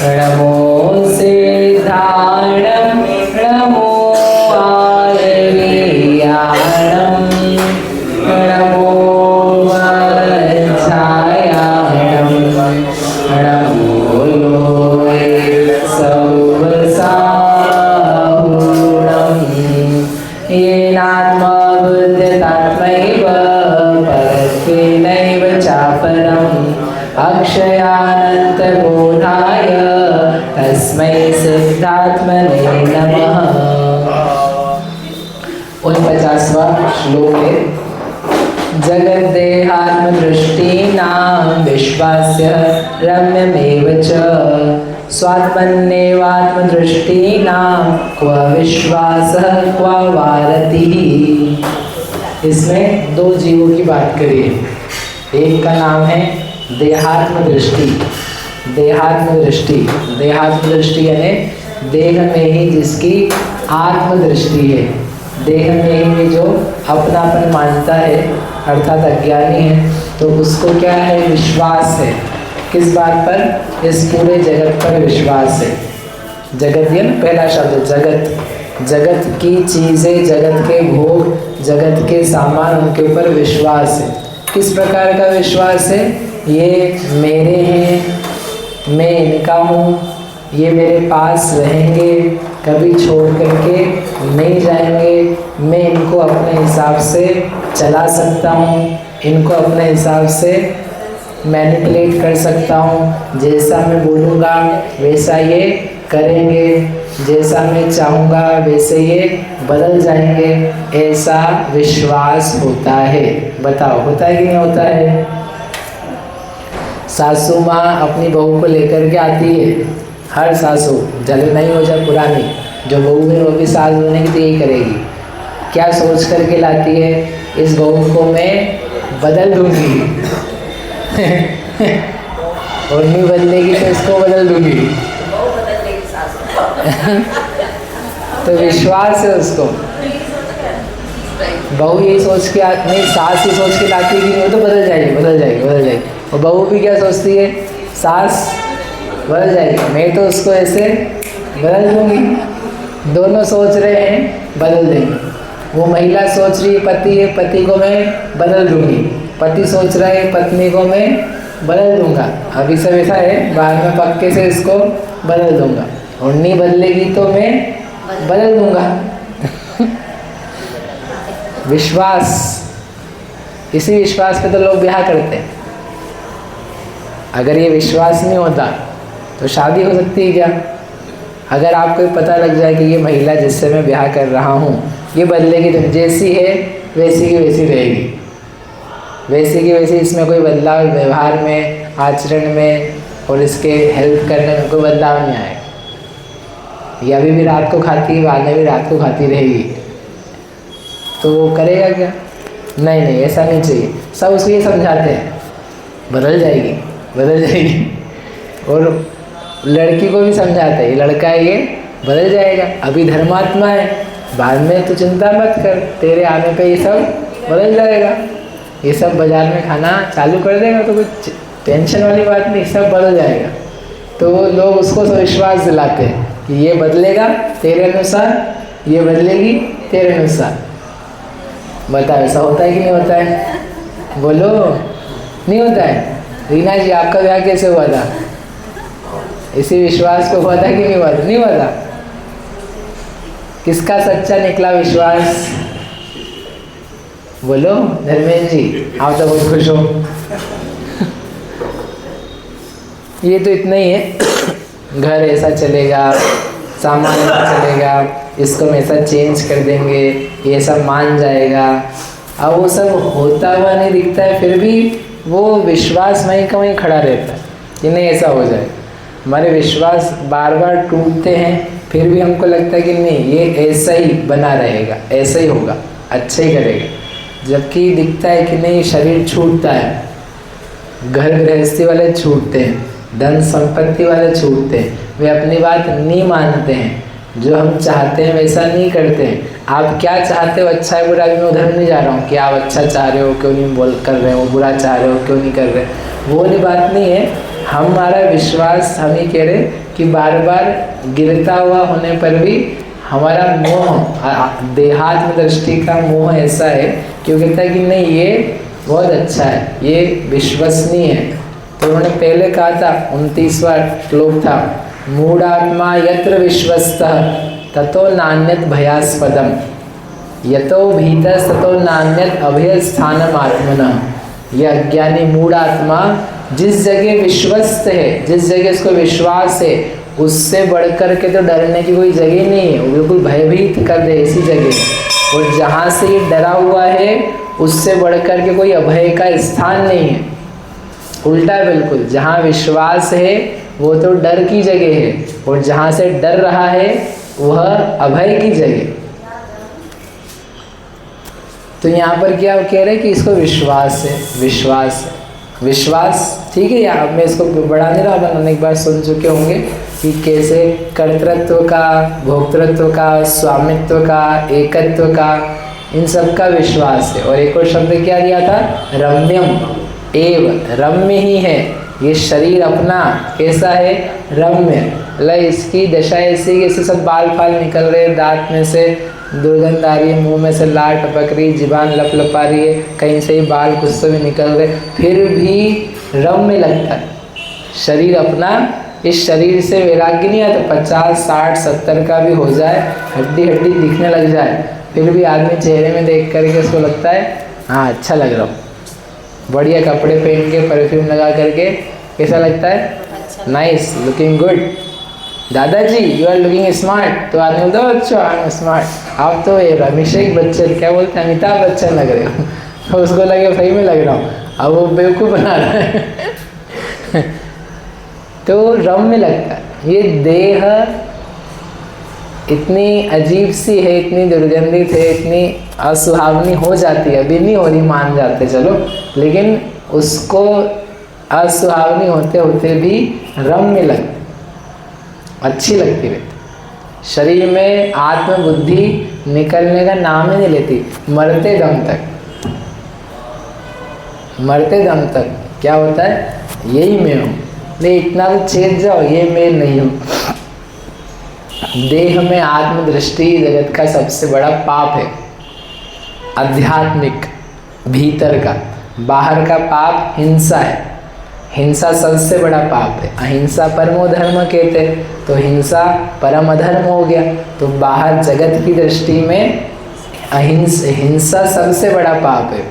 नमो सिद्धाणं नमो आलवीयाणं नमो वज्रायाणं नमो लोये सौवसाहुणं येनात्मबुद्ध्यतात्मैव परत्वेनैव चापरम् अक्षयानन्तबोधाय तस्मै सिद्धात्मने नमः। 49वां श्लोक है। जगद्देहात्मदृष्टीनां विश्वास्य रम्यमेव च स्वात्मन्येवात्मदृष्टीनां क्व विश्वासः क्व वारतिः। इसमें दो जीवों की बात करिए। एक का नाम है देहात्म दृष्टि। देहात्म दृष्टि, देहात्म दृष्टि यानी देह में ही जिसकी आत्म दृष्टि है, देह में ही जो अपनापन मानता है अर्थात अज्ञानी है, तो उसको क्या है? विश्वास है। किस बात पर? इस पूरे जगत पर विश्वास है। जगत ये पहला शब्द जगत, जगत की चीज़ें, जगत के भोग, जगत के सामान, उनके ऊपर विश्वास है। किस प्रकार का विश्वास है? ये मेरे हैं, मैं इनका हूँ, ये मेरे पास रहेंगे, कभी छोड़ करके नहीं जाएंगे, मैं इनको अपने हिसाब से चला सकता हूँ, इनको अपने हिसाब से मैनिपुलेट कर सकता हूँ, जैसा मैं बोलूँगा वैसा ये करेंगे, जैसा मैं चाहूँगा वैसे ये बदल जाएंगे, ऐसा विश्वास होता है। बताओ होता है कि नहीं होता है? सासू माँ अपनी बहू को लेकर के आती है, हर सासू जले नहीं हो जाए पुरानी, जो बहू है वो भी सास होने की तैयारी करेगी। क्या सोच करके लाती है? इस बहू को मैं बदल दूंगी और नहीं बदलेगी तो इसको बदल दूंगी तो विश्वास है उसको। बहू यही सोच के नहीं, सास ही सोच के लाती है कि नहीं तो बदल जाएगी, बदल जाएगी, बदल जाएगी। और बहू भी क्या सोचती है? सास बदल जाएगी, मैं तो उसको ऐसे बदल दूंगी। दोनों सोच रहे हैं बदल देंगे। वो महिला सोच रही है पति है, पति को मैं बदल दूंगी। पति सोच रहा है पत्नी को मैं बदल दूंगा। अभी सब ऐसा है, बाद में पक्के से इसको बदल दूंगा, और नहीं बदलेगी तो मैं बदल दूंगा विश्वास, इसी विश्वास पे तो लोग ब्याह करते हैं। अगर ये विश्वास नहीं होता तो शादी हो सकती है क्या? अगर आपको पता लग जाए कि ये महिला जिससे मैं ब्याह कर रहा हूँ ये बदलेगी, तो जैसी है वैसी की वैसी रहेगी, वैसी की वैसी, इसमें कोई बदलाव व्यवहार में, आचरण में और इसके हेल्प करने में कोई बदलाव नहीं आएगा। ये अभी भी रात को खाती है, बाद में भी रात को खाती रहेगी, तो वो करेगा क्या? नहीं नहीं, ऐसा नहीं चाहिए। सब उसको ये समझाते हैं बदल जाएगी, बदल जाएगी। और लड़की को भी समझाते हैं, ये लड़का है ये बदल जाएगा, अभी धर्मात्मा है, बाद में तो चिंता मत कर, तेरे आने पे ये सब बदल जाएगा। ये सब बाजार में खाना चालू कर देगा तो कुछ टेंशन वाली बात नहीं, सब बदल जाएगा। तो लोग उसको विश्वास दिलाते हैं कि ये बदलेगा तेरे अनुसार, ये बदलेगी तेरे अनुसार। बताओ ऐसा होता है कि नहीं होता है? बोलो, नहीं होता है? रीना जी आपका ब्याह कैसे हुआ था? इसी विश्वास को हुआ था कि नहीं हुआ था? नहीं हुआ था। किसका सच्चा निकला विश्वास? बोलो धर्मेंद्र जी, आप तो बहुत खुश हो ये तो इतना ही है घर ऐसा चलेगा, सामान ऐसा चलेगा, इसको हम ऐसा चेंज कर देंगे, ये सब मान जाएगा। अब वो सब होता हुआ नहीं दिखता है, फिर भी वो विश्वास वहीं का वहीं खड़ा रहता है कि नहीं ऐसा हो जाए। हमारे विश्वास बार बार टूटते हैं, फिर भी हमको लगता है कि नहीं ये ऐसा ही बना रहेगा, ऐसा ही होगा, अच्छा ही करेगा। जबकि दिखता है कि नहीं शरीर छूटता है, घर गृहस्थी वाले छूटते हैं, धन संपत्ति वाले छूटते हैं, वे अपनी बात नहीं मानते हैं, जो हम चाहते हैं वैसा नहीं करते हैं। आप क्या चाहते हो, अच्छा है बुरा, मैं उधर नहीं जा रहा हूँ कि आप अच्छा चाह रहे हो क्यों नहीं बोल कर रहे हो, बुरा चाह रहे हो क्यों नहीं कर रहे। वो वाली बात नहीं है। हमारा विश्वास, हम ही कह रहे कि बार बार गिरता हुआ होने पर भी हमारा मोह, देहात्म दृष्टि का मोह ऐसा है कि वो कहता है कि नहीं ये बहुत अच्छा है, ये विश्वसनीय है। तो उन्होंने पहले कहा था, 29वां श्लोक था, मूढ़ात्मा यत्र विश्वस्तः ततो नान्यत भयास्पदम यतो भीतर ततो नान्यत अभय स्थानम आत्मनः। ये अज्ञानी मूढ़ आत्मा जिस जगह विश्वस्त है, जिस जगह उसको विश्वास है, उससे बढ़कर के तो डरने की कोई जगह नहीं है। वो बिल्कुल भयभीत कर दे ऐसी जगह। और जहाँ से ये डरा हुआ है उससे बढ़कर के कोई अभय का स्थान नहीं है। उल्टा है बिल्कुल, जहाँ विश्वास है वो तो डर की जगह है, और जहाँ से डर रहा है वह अभय की जगह। तो यहाँ पर क्या कह रहे हैं कि इसको विश्वास है, विश्वास है, विश्वास। ठीक है, अब मैं इसको बढ़ा नहीं रहा, अपन अनेक बार सुन चुके होंगे कि कैसे कर्तृत्व का, भोक्तृत्व का, स्वामित्व का, एकत्व का, इन सब का विश्वास है। और एक और शब्द क्या दिया था, रम्यम एव, रम्य ही है ये शरीर अपना। कैसा है, रम्य। इसकी दशा ऐसी, कैसे सब बाल फाल निकल रहे, दांत में से दुर्गंध आ रही है, मुंह में से लार टपक रही, जीवान लपलपा रही है, कहीं से ही बाल कुछ से भी निकल रहे, फिर भी रम्य लगता है शरीर अपना। इस शरीर से वैराग्य नहीं आता। 50, 60, 70 का भी हो जाए, हड्डी हड्डी दिखने लग जाए, फिर भी आदमी चेहरे में देख करके उसको लगता है हाँ अच्छा लग रहा हूँ। बढ़िया कपड़े पहन के, परफ्यूम लगा करके कैसा लगता है, नाइस, लुकिंग गुड। दादाजी यू आर लुकिंग स्मार्ट, तो आदमी बोलता है अच्छा आई एम स्मार्ट। आप तो ये अभिषेक बच्चन, क्या बोलते हैं, अमिताभ बच्चन लग रहे हो। तो उसको लगे सही में लग रहा हूँ, अब वो बेवकूफ़ बना रहा है। तो रम्य लगता है। ये देह इतनी अजीब सी है, इतनी दुर्गंधित है, इतनी असुहावनी हो जाती है, अभी नहीं हो रही मान जाते चलो, लेकिन उसको असुहावनी होते होते भी रम्य लगती, अच्छी लगती रहती। शरीर में आत्मबुद्धि निकलने का नाम ही नहीं लेती, मरते दम तक। मरते दम तक क्या होता है, यही मैं हूँ, नहीं इतना तो चेत जाओ, ये मैं नहीं हूँ। देह में आत्मदृष्टि जगत का सबसे बड़ा पाप है, आध्यात्मिक भीतर का। बाहर का पाप हिंसा है, हिंसा सबसे बड़ा पाप है। अहिंसा परमो धर्म कहते हैं, तो हिंसा परम अधर्म हो गया। तो बाहर जगत की दृष्टि में हिंसा सबसे बड़ा पाप है।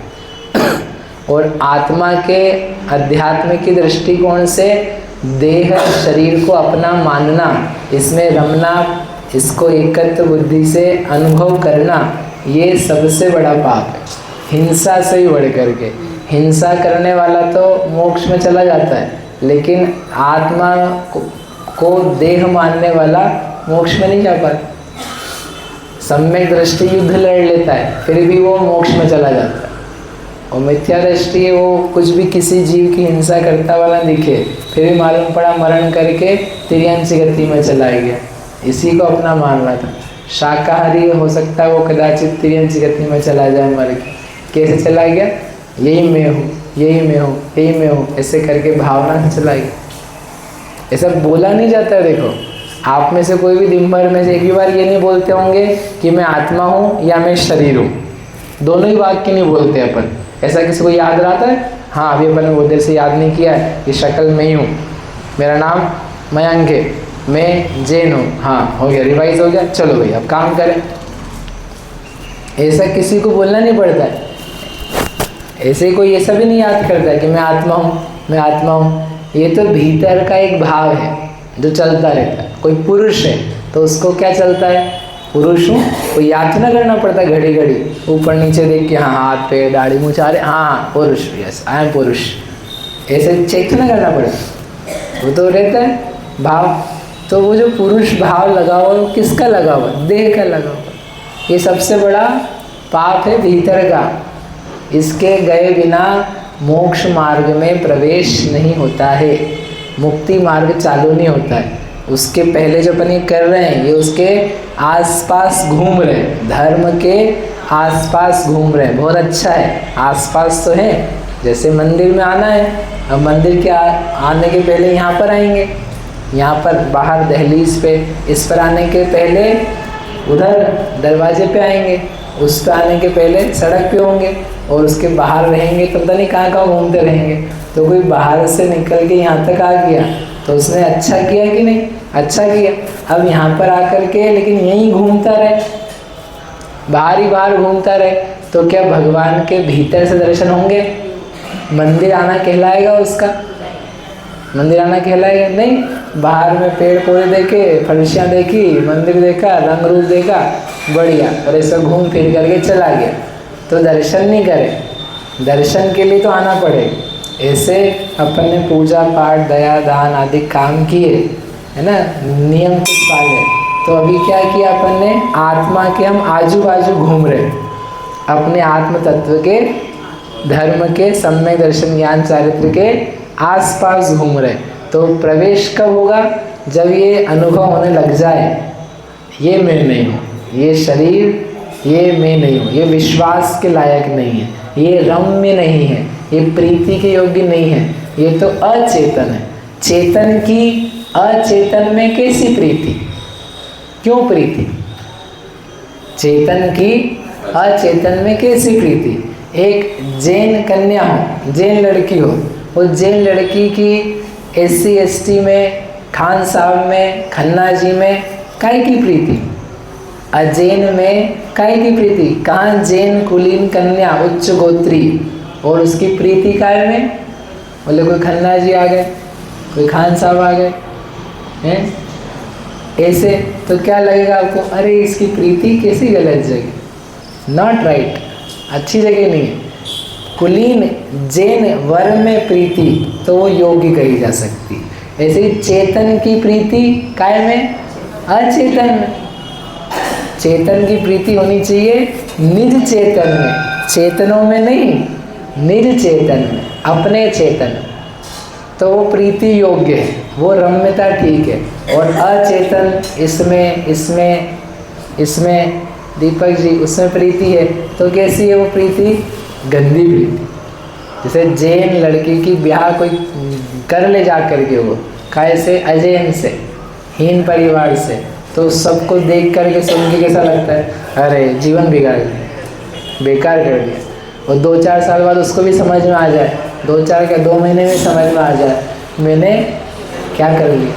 और आत्मा के अध्यात्म की दृष्टिकोण से देह शरीर को अपना मानना, इसमें रमना, इसको एकत्र बुद्धि से अनुभव करना, ये सबसे बड़ा पाप है, हिंसा से ही बढ़ करके। हिंसा करने वाला तो मोक्ष में चला जाता है, लेकिन आत्मा को देह मानने वाला मोक्ष में नहीं जा पाता। सम्यक दृष्टि युद्ध लड़ लेता है, फिर भी वो मोक्ष में चला जाता है। और मिथ्या दृष्टि है, वो कुछ भी किसी जीव की हिंसा करता वाला दिखे, फिर भी मालूम पड़ा मरण करके तिर्यंची गति में चला गया, इसी को अपना मानना था। शाकाहारी हो सकता है वो कदाचित तिर्यंची गति में चला जाए मर के, कैसे चला गया, यही मैं हूँ, यही मैं हूँ, यही मैं हूँ, ऐसे करके भावना से चला गया। ऐसा बोला नहीं जाता। देखो आप में से कोई भी दिन भर में से एक भी बार ये नहीं बोलते होंगे कि मैं आत्मा हूँ या मैं शरीर हूँ, दोनों ही वाक्य नहीं बोलते अपन। ऐसा किसी को याद रहता है, हाँ अभी अपन ने बहुत देर से याद नहीं किया है कि शक्ल मैं ही हूँ, मेरा नाम मयंक है, मैं जैन हूँ, हाँ हो गया, रिवाइज हो गया, चलो भाई अब काम करें। ऐसा किसी को बोलना नहीं पड़ता है। ऐसे कोई ऐसा भी नहीं याद करता है कि मैं आत्मा हूँ, मैं आत्मा हूँ। ये तो भीतर का एक भाव है जो चलता रहता है। कोई पुरुष है तो उसको क्या चलता है, पुरुष हूँ, कोई याद तो ना करना पड़ता घड़ी घड़ी, ऊपर नीचे देख के हाँ हाथ पे दाढ़ी मूंछ आ रहे, हाँ पुरुष, यस आई एम पुरुष, ऐसे चेक तो ना करना पड़ता, वो तो रहता है भाव। तो वो जो पुरुष भाव लगा हुआ वो किसका लगा हुआ, देह का लगा हुआ। ये सबसे बड़ा पाप है भीतर का। इसके गए बिना मोक्ष मार्ग में प्रवेश नहीं होता है, मुक्ति मार्ग चालू नहीं होता है। उसके पहले जो अपन ये कर रहे हैं ये उसके आसपास घूम रहे हैं, धर्म के आसपास घूम रहे हैं। बहुत अच्छा है, आसपास तो है, जैसे मंदिर में आना है अब मंदिर के आने के पहले यहाँ पर आएंगे, यहाँ पर बाहर दहलीज पे, इस पर आने के पहले उधर दरवाजे पे आएंगे, उस पर आने के पहले सड़क पे होंगे, और उसके बाहर रहेंगे तो पता नहीं कहाँ कहाँ घूमते रहेंगे। तो कोई बाहर से निकल के यहाँ तक आ गया तो उसने अच्छा किया कि नहीं? अच्छा किया। अब यहाँ पर आकर के लेकिन यहीं घूमता रहे, बाहर ही बाहर घूमता रहे, तो क्या भगवान के भीतर से दर्शन होंगे? मंदिर आना कहलाएगा उसका? मंदिर आना कहलाएगा? नहीं। बाहर में पेड़ पौधे देखे, फर्शियाँ देखी, मंदिर देखा, रंग रूप देखा, बढ़िया, और ऐसा घूम फिर करके चला गया, तो दर्शन नहीं करे। दर्शन के लिए तो आना पड़ेगा। ऐसे अपन ने पूजा पाठ दया दान आदि काम किए, है ना, नियम कुछ पाले, तो अभी क्या किया अपन ने? आत्मा के हम आजू बाजू घूम रहे, अपने आत्म तत्व के, धर्म के, सम्यक दर्शन ज्ञान चारित्र के आसपास घूम रहे। तो प्रवेश कब होगा? जब ये अनुभव होने लग जाए, ये मैं नहीं हूँ, ये शरीर ये मैं नहीं हूँ, ये विश्वास के लायक नहीं है, ये रम्य नहीं है, ये प्रीति के योग्य नहीं है, ये तो अचेतन है। चेतन की अचेतन में कैसी प्रीति? क्यों प्रीति? चेतन की अचेतन में कैसी प्रीति? एक जैन कन्या हो, जैन लड़की हो, वो जैन लड़की की SC ST में, खान साहब में, खन्ना जी में काय की प्रीति? अजैन में काय की प्रीति? कहाँ जैन कुलीन कन्या उच्च गोत्री, और उसकी प्रीति काय में? बोले कोई खन्ना जी आ गए, कोई खान साहब आ गए हैं, ऐसे तो क्या लगेगा आपको? अरे इसकी प्रीति कैसी गलत जगह, नॉट राइट, अच्छी जगह नहीं है। कुलीन जैन वर में प्रीति तो वो योग्य कही जा सकती। ऐसे ही चेतन की प्रीति काय में? अचेतन में। चेतन की प्रीति होनी चाहिए निज चेतन में, चेतनों में नहीं, निज चेतन में, अपने चेतन, तो वो प्रीति योग्य है, वो रम्यता ठीक है। और अचेतन इसमें इसमें इसमें दीपक जी उसमें प्रीति है, तो कैसी है वो प्रीति? गंदी प्रीति। जैसे जैन लड़की की ब्याह कोई कर ले जा करके, वो कैसे? अजैन से, हीन परिवार से, तो सबको देख करके सुन के कैसा लगता है? अरे जीवन बिगाड़ दिया, बेकार कर दिया। और 2-4 साल बाद उसको भी समझ में आ जाए, 2 महीने में समझ में आ जाए मैंने क्या कर लिया,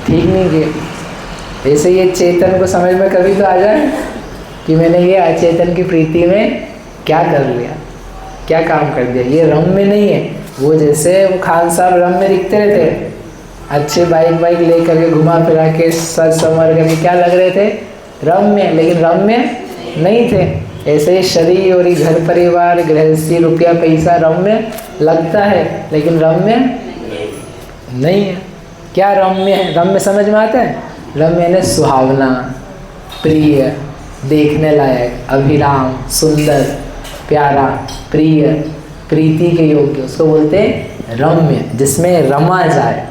ठीक नहीं किया। ऐसे ये चेतन को समझ में कभी तो आ जाए कि मैंने ये अचेतन की प्रीति में क्या कर लिया, क्या काम कर दिया, ये रम्य नहीं है। वो जैसे वो खान साहब रम्य दिखते रहते, अच्छे बाइक ले करके घुमा फिरा के सज संवर करके क्या लग रहे थे? रम्य, लेकिन रम्य नहीं थे। ऐसे शरीर और घर परिवार गृहस्थी रुपया पैसा रम्य लगता है, लेकिन रम्य नहीं है। क्या रम्य है? रम्य समझ में आता है? रम्य ने सुहावना, प्रिय, देखने लायक, अभिराम, सुंदर, प्यारा, प्रिय, प्रीति के योग्य, उसको बोलते हैं रम्य, जिसमें रमा जाए।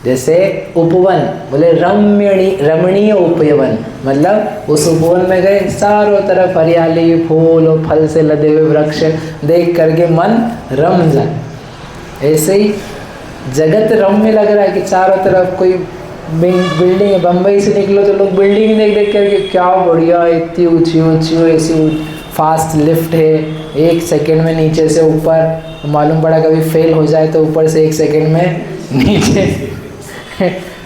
जैसे उपवन, बोले रमणीय उपवन, मतलब उस उपवन में गए, चारों तरफ हरियाली, फूल और फल से लदे हुए वृक्ष देख करके मन रम जाए। ऐसे ही जगत रम्य लग रहा है कि चारों तरफ कोई बिल्डिंग है। बम्बई से निकलो तो लोग बिल्डिंग देख करके क्या बढ़िया, इतनी ऊंची ऐसी फास्ट लिफ्ट है, 1 सेकंड में नीचे से ऊपर, मालूम पड़ा कभी फेल हो जाए तो ऊपर से 1 सेकंड में नीचे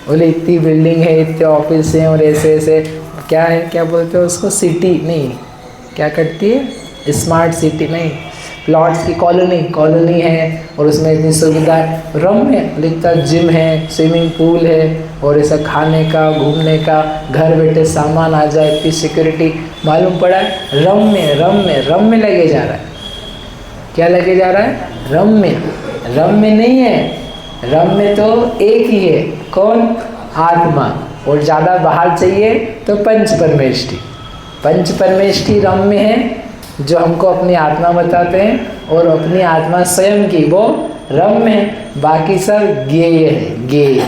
बोले इतनी बिल्डिंग है, इतने ऑफिस हैं, और ऐसे क्या है, क्या बोलते हैं उसको, सिटी नहीं, क्या करती है, स्मार्ट सिटी नहीं, प्लॉट्स की कॉलोनी है, और उसमें इतनी सुविधा, रम्य लिखता, जिम है, स्विमिंग पूल है, और ऐसा खाने का, घूमने का, घर बैठे सामान आ जाए, इतनी सिक्योरिटी, मालूम पड़ा है रम्य लगे जा रहा है। क्या लगे जा रहा है? रम्य नहीं है। रम्य तो एक ही है, कौन? आत्मा। और ज़्यादा बाहर चाहिए तो पंच परमेष्ठी रम्य है, जो हमको अपनी आत्मा बताते हैं, और अपनी आत्मा स्वयं की वो रम्य है। बाकी सब ज्ञेय है, ज्ञेय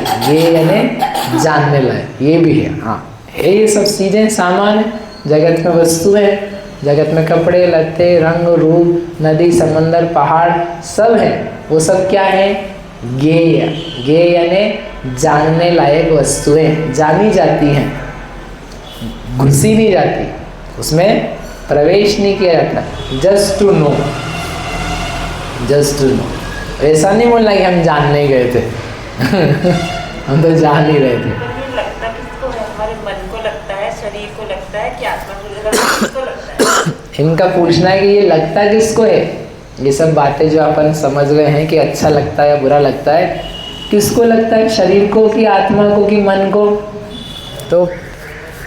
यानी जानने लायक, ये भी है। हाँ, ये सब चीज़ें सामान है, जगत में वस्तुएं हैं, जगत में कपड़े लत्ते, रंग रूप, नदी समंदर पहाड़ सब है। वो सब क्या है? ज्ञेय, ज्ञेय यानी जानने लायक वस्तुएं, जानी जाती हैं, घुसी नहीं जाती, उसमें प्रवेश नहीं किया जाता। Just to know, just to know. ऐसा नहीं बोलना कि हम जानने गए थे हम तो जान ही रहे थे। लगता किसको है? हमारे मन को लगता है, शरीर को लगता है कि आत्मा को किसको लगता है? इनका पूछना है कि ये लगता किसको है? ये सब बातें जो अपन समझ रहे हैं कि अच्छा लगता है या बुरा लगता है, किसको लगता है? शरीर को कि आत्मा को कि मन को? तो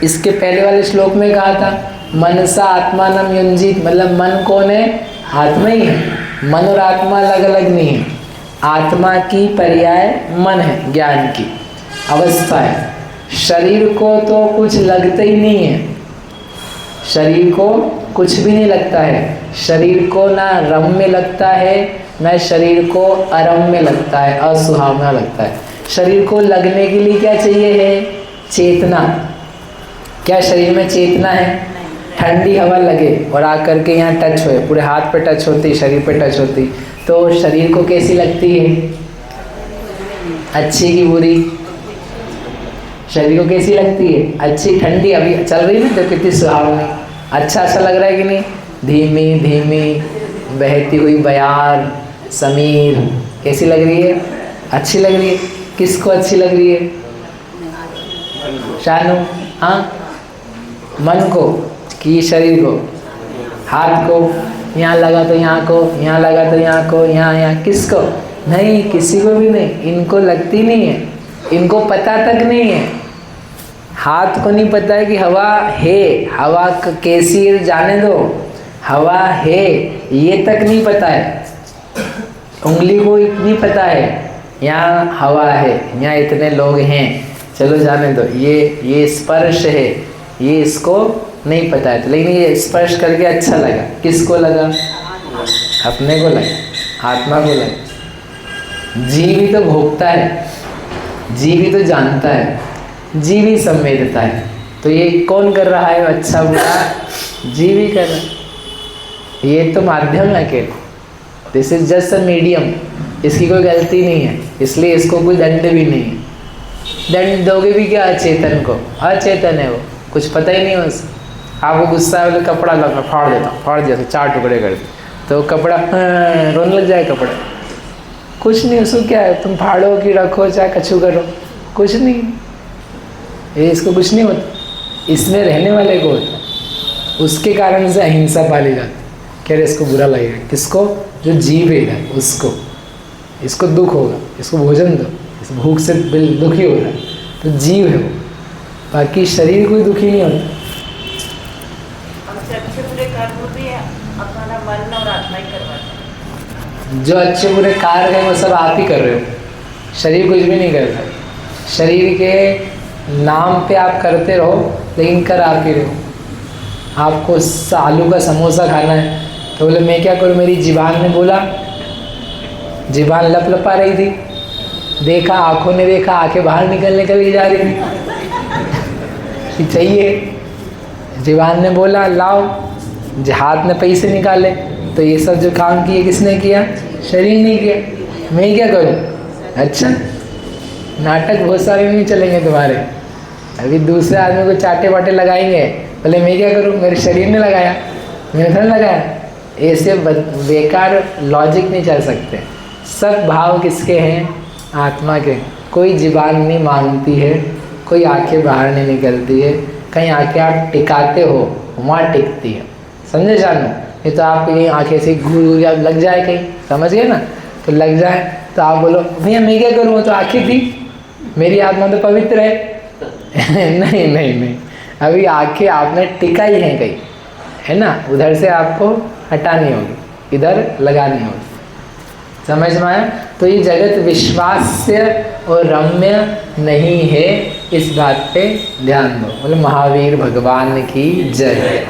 इसके पहले वाले श्लोक में कहा था मनसा आत्मानम युंजीत, मतलब मन कौन है? आत्मा ही है। मन और आत्मा अलग अलग नहीं है। आत्मा की पर्याय मन है, ज्ञान की अवस्था है। शरीर को तो कुछ लगता ही नहीं है, शरीर को कुछ भी नहीं लगता है। शरीर को ना रम्य लगता है, ना शरीर को अरम्य लगता है, असुहावना लगता है। शरीर को लगने के लिए क्या चाहिए है? चेतना। क्या शरीर में चेतना है? ठंडी हवा लगे और आकर के यहाँ टच होए, पूरे हाथ पे टच होती, शरीर पे टच होती, तो शरीर को कैसी लगती है? अच्छी की बुरी? शरीर को कैसी लगती है? अच्छी। ठंडी अभी चल रही है तो कितनी सुहावनी, अच्छा अच्छा लग रहा है कि नहीं? धीमी धीमी बहती हुई बयार समीर कैसी लग रही है? अच्छी लग रही है। किसको अच्छी लग रही है? शानू? हाँ, मन को कि शरीर को? हाथ को? यहाँ लगा तो यहाँ को, यहाँ लगा तो यहाँ को, यहाँ किसको? नहीं, किसी को भी नहीं। इनको लगती नहीं है, इनको पता तक नहीं है। हाथ को नहीं पता है कि हवा है, हवा कैसी है जाने दो, हवा है ये तक नहीं पता है। उंगली को इतनी पता है यहाँ हवा है, यहाँ इतने लोग हैं, चलो जाने दो। ये स्पर्श है, ये इसको नहीं पता है, तो लेकिन ये स्पर्श करके अच्छा लगा। किसको लगा? अपने को लगा, आत्मा को लगा। जीव ही तो भोगता है, जीव ही तो जानता है, जीव ही संवेदता है। तो ये कौन कर रहा है अच्छा बुरा? जीव ही कर रहा है। ये तो माध्यम है के, this is just a medium. इसकी कोई गलती नहीं है, इसलिए इसको कोई दंड भी नहीं है। दंड दोगे भी क्या अचेतन को? अचेतन है वो, कुछ पता ही नहीं है उसे। आपको गुस्सा है, बोले कपड़ा लगा फाड़ देता, फाड़ दिया तो 4 टुकड़े कर दे, तो कपड़ा रोने लग जाए कपड़ा। कुछ नहीं, उसको क्या है? तुम फाड़ो कि रखो चाहे कछु करो, कुछ नहीं, ये इसको कुछ नहीं होता। इसमें रहने वाले को होता है। उसके कारण से अहिंसा पाली जाती। कह रहे इसको बुरा लगेगा, किसको? जो जीव है उसको, इसको दुख होगा, इसको भोजन दो, इस भूख से दुखी हो रहा है, तो जीव है वो। बाकी शरीर कोई दुखी नहीं होता। अच्छे बुरे कर्म भी अपना मन और आत्मा ही करवाते हैं। जो अच्छे बुरे कार्य हैं वो सब आप ही कर रहे हो, शरीर कुछ भी नहीं करता। शरीर के नाम पे आप करते रहो, लेकिन कर आप ही रहे हो। आपको आलू का समोसा खाना है, तो बोले मैं क्या करूँ? मेरी जीवान ने बोला, जीवान लपलपा रही थी, देखा, आंखों ने देखा, आंखें बाहर निकलने के लिए जा रही थी, चाहिए। जीवान ने बोला लाओ, हाथ ने पैसे निकाले, तो ये सब जो काम किए किसने किया? शरीर ने किया। मैं क्या करूं? अच्छा, नाटक बहुत सारे नहीं चलेंगे तुम्हारे। अभी दूसरे आदमी को चाटे वाटे लगाएंगे, बोले मैं क्या करूं? मेरे शरीर ने लगाया, मैंने थोड़ा लगाया। ऐसे बेकार लॉजिक नहीं चल सकते। सब भाव किसके हैं? आत्मा के। कोई जीवान नहीं मांगती है, कोई आंखें बाहर नहीं निकलती है। कहीं आंखें आप टिकाते हो, वहाँ टिकती है, समझे जानू? नहीं तो आपकी कहीं आंखें से घूर लग जाए कहीं, समझ गए ना? तो लग जाए तो आप बोलो भैया मैं क्या करूँ, तो आंखें थी, मेरी आत्मा तो पवित्र है नहीं नहीं नहीं, अभी आंखें आपने टिकाई हैं कहीं, है ना? उधर से आपको हटानी होगी, इधर लगानी होगी। समझ में आया? तो ये जगत विश्वास्य और रम्य नहीं है, इस बात पे ध्यान दो। बोले महावीर भगवान की जय।